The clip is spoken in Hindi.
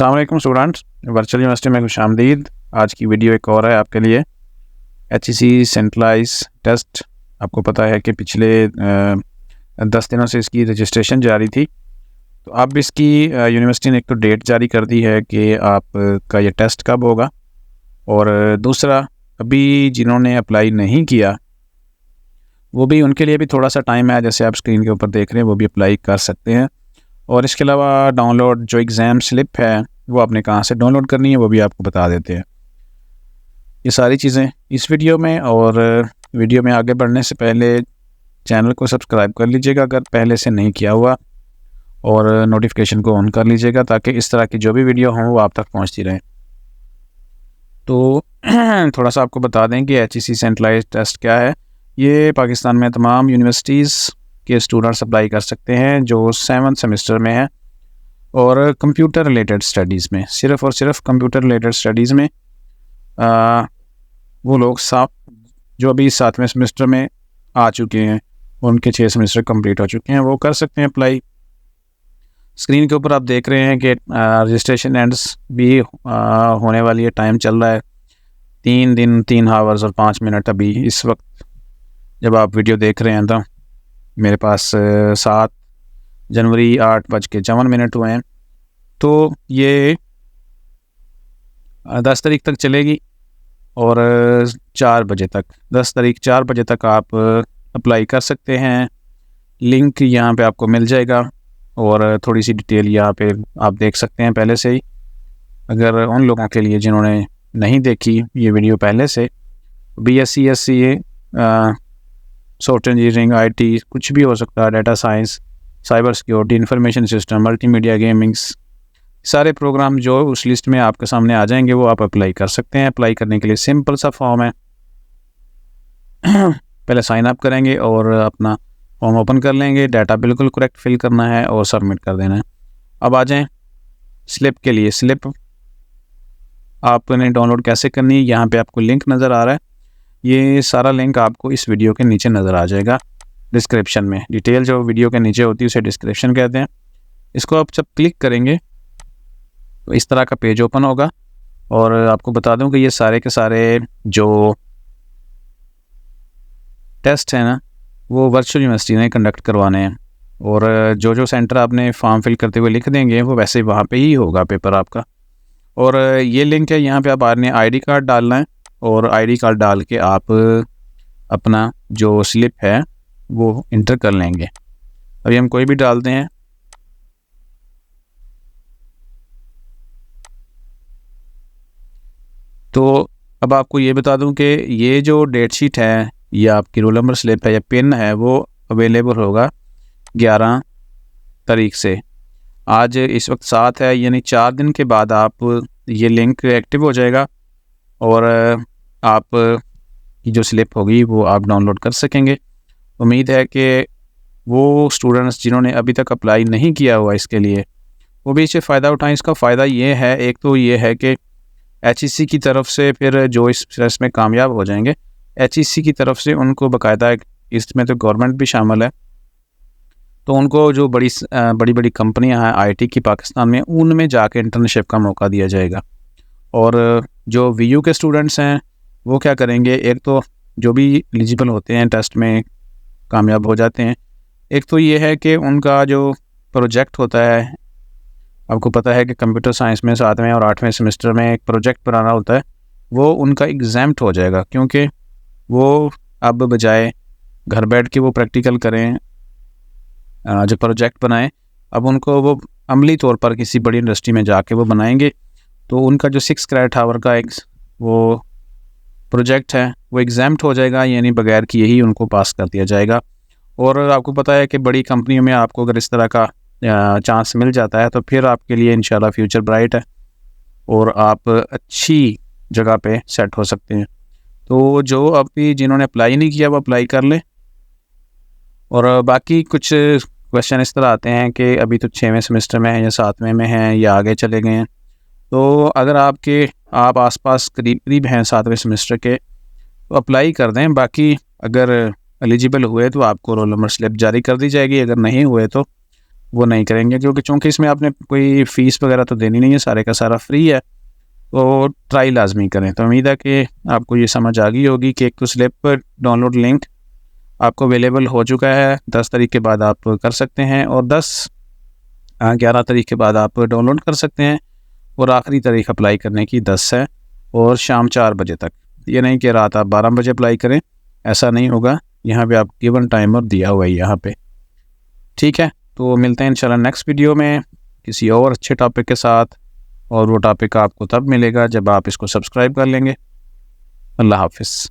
अस्सलाम वालेकुम स्टूडेंट्स, वर्चुअल यूनिवर्सिटी में खुशामदीद। आज की वीडियो एक और है आपके लिए। HEC सेंट्रलाइज टेस्ट, आपको पता है कि पिछले 10 दिनों से इसकी रजिस्ट्रेशन जारी थी। तो अब इसकी यूनिवर्सिटी ने एक तो डेट जारी कर दी है कि आपका ये टेस्ट कब होगा, और दूसरा अभी जिन्होंने अप्लाई नहीं किया वो भी, उनके लिए भी थोड़ा सा टाइम है। जैसे आप स्क्रीन के ऊपर देख रहे हैं, वो भी अप्लाई कर सकते हैं। और इसके अलावा डाउनलोड जो एग्ज़ाम स्लिप है वो आपने कहाँ से डाउनलोड करनी है वो भी आपको बता देते हैं। ये सारी चीज़ें इस वीडियो में, और वीडियो में आगे बढ़ने से पहले चैनल को सब्सक्राइब कर लीजिएगा अगर पहले से नहीं किया हुआ, और नोटिफिकेशन को ऑन कर लीजिएगा ताकि इस तरह की जो भी वीडियो हों वो आप तक पहुँचती रहें। तो थोड़ा सा आपको बता दें कि HEC सेंट्रलाइज टेस्ट क्या है। ये पाकिस्तान में तमाम यूनिवर्सिटीज़ के स्टूडेंट्स अप्लाई कर सकते हैं जो 7th सेमेस्टर में है, और कंप्यूटर रिलेटेड स्टडीज़ में, सिर्फ़ और सिर्फ कंप्यूटर रिलेटेड स्टडीज़ में वो लोग जो अभी 7वें सेमेस्टर में आ चुके हैं, उनके 6 सेमेस्टर कंप्लीट हो चुके हैं, वो कर सकते हैं अप्लाई। स्क्रीन के ऊपर आप देख रहे हैं कि रजिस्ट्रेशन एंड्स भी होने वाली है, टाइम चल रहा है 3 दिन 3 आवर्स और 5 मिनट। अभी इस वक्त जब आप वीडियो देख रहे हैं तो मेरे पास 7 जनवरी 8:54 हुए हैं। तो ये 10 तारीख तक चलेगी, और 4 बजे तक, 10 तारीख 4 बजे तक आप अप्लाई कर सकते हैं। लिंक यहाँ पे आपको मिल जाएगा, और थोड़ी सी डिटेल यहाँ पे आप देख सकते हैं पहले से ही। अगर उन लोगों के लिए जिन्होंने नहीं देखी ये वीडियो पहले से, BSc SCA, software engineering, IT कुछ भी हो सकता है, data science, cyber security, information system, multimedia, gamings, सारे प्रोग्राम जो उस लिस्ट में आपके सामने आ जाएंगे वो आप अप्लाई कर सकते हैं। अप्लाई करने के लिए सिंपल सा फॉर्म है। पहले साइन अप करेंगे और अपना फॉर्म ओपन कर लेंगे, डाटा बिल्कुल करेक्ट फिल करना है और सबमिट कर देना है। अब आ जाएं स्लिप के लिए। स्लिप आपने डाउनलोड कैसे करनी है, यहाँ पे आपको लिंक नज़र आ रहा है। ये सारा लिंक आपको इस वीडियो के नीचे नज़र आ जाएगा डिस्क्रिप्शन में। डिटेल जो वीडियो के नीचे होती है उसे डिस्क्रिप्शन कहते हैं। इसको आप जब क्लिक करेंगे तो इस तरह का पेज ओपन होगा, और आपको बता दूं कि ये सारे के सारे जो टेस्ट हैं ना, वो वर्चुअल यूनिवर्सिटी ने कंडक्ट करवाने हैं, और जो जो सेंटर आपने फॉर्म फिल करते हुए लिख देंगे वो वैसे वहाँ पे ही होगा पेपर आपका। और ये लिंक है, यहाँ पे आप आपने ID कार्ड डालना है, और ID कार्ड डाल के आप अपना जो स्लिप है वो इंटर कर लेंगे। अभी हम कोई भी डालते हैं, तो अब आपको ये बता दूं कि ये जो डेट शीट है, ये आपकी रोल नंबर स्लिप है या पिन है, वो अवेलेबल होगा 11 तारीख से। आज इस वक्त 7 है, यानी 4 दिन के बाद आप ये लिंक एक्टिव हो जाएगा, और आप की जो स्लिप होगी वो आप डाउनलोड कर सकेंगे। उम्मीद है कि वो स्टूडेंट्स जिन्होंने अभी तक अप्लाई नहीं किया हुआ इसके लिए, वो भी इससे फ़ायदा उठाएं। इसका फ़ायदा ये है, एक तो ये है कि HEC की तरफ से फिर जो इस प्रोसेस में कामयाब हो जाएंगे, HEC की तरफ से उनको बाकायदा, इसमें तो गवर्नमेंट भी शामिल है, तो उनको जो बड़ी बड़ी कंपनियां हैं IT की पाकिस्तान में, उनमें जाके इंटर्नशिप का मौका दिया जाएगा। और जो VU के स्टूडेंट्स हैं वो क्या करेंगे, एक तो जो भी एलिजिबल होते हैं टेस्ट में कामयाब हो जाते हैं, एक तो ये है कि उनका जो प्रोजेक्ट होता है, आपको पता है कि कंप्यूटर साइंस में 7वें और 8वें सेमेस्टर में एक प्रोजेक्ट बनाना होता है, वो उनका एग्जाम्प्ट हो जाएगा, क्योंकि वो अब बजाय घर बैठ के वो प्रैक्टिकल करें, जो प्रोजेक्ट बनाएं, अब उनको वो अमली तौर पर किसी बड़ी इंडस्ट्री में जाके वो बनाएंगे। तो उनका जो 6 क्रेडिट आवर का एक वो प्रोजेक्ट है वो एग्जाम्प्ट हो जाएगा, यानी बगैर किए ही उनको पास कर दिया जाएगा। और आपको पता है कि बड़ी कंपनियों में आपको अगर इस तरह का चांस मिल जाता है तो फिर आपके लिए इंशाल्लाह फ्यूचर ब्राइट है, और आप अच्छी जगह पे सेट हो सकते हैं। तो जो अभी जिन्होंने अप्लाई नहीं किया वो अप्लाई कर लें। और बाकी कुछ क्वेश्चन इस तरह आते हैं कि अभी तो 6वें सेमेस्टर में हैं या 7वें में हैं या आगे चले गए हैं, तो अगर आप आसपास करीब हैं 7वें सेमेस्टर के, तो अप्लाई कर दें। बाकी अगर एलिजिबल हुए तो आपको रोल नंबर स्लिप जारी कर दी जाएगी, अगर नहीं हुए तो वो नहीं करेंगे, क्योंकि चूँकि इसमें आपने कोई फ़ीस वगैरह तो देनी नहीं है, सारे का सारा फ्री है। तो ट्राई लाजमी करें। तो उम्मीद है कि आपको ये समझ आ गई होगी कि एक तो स्लिप डाउनलोड लिंक आपको अवेलेबल हो चुका है। 10 तारीख के बाद आप कर सकते हैं, और 11 तारीख के बाद आप डाउनलोड कर सकते हैं, और आखिरी तारीख अप्लाई करने की 10 है, और शाम 4 बजे तक। ये नहीं कि रात आप 12 बजे अप्लाई करें, ऐसा नहीं होगा। यहाँ पे आप गिवन टाइमर दिया हुआ है यहाँ पे। ठीक है, तो मिलते हैं इंशाल्लाह नेक्स्ट वीडियो में किसी और अच्छे टॉपिक के साथ, और वो टॉपिक आपको तब मिलेगा जब आप इसको सब्सक्राइब कर लेंगे। अल्लाह हाफ़िज़।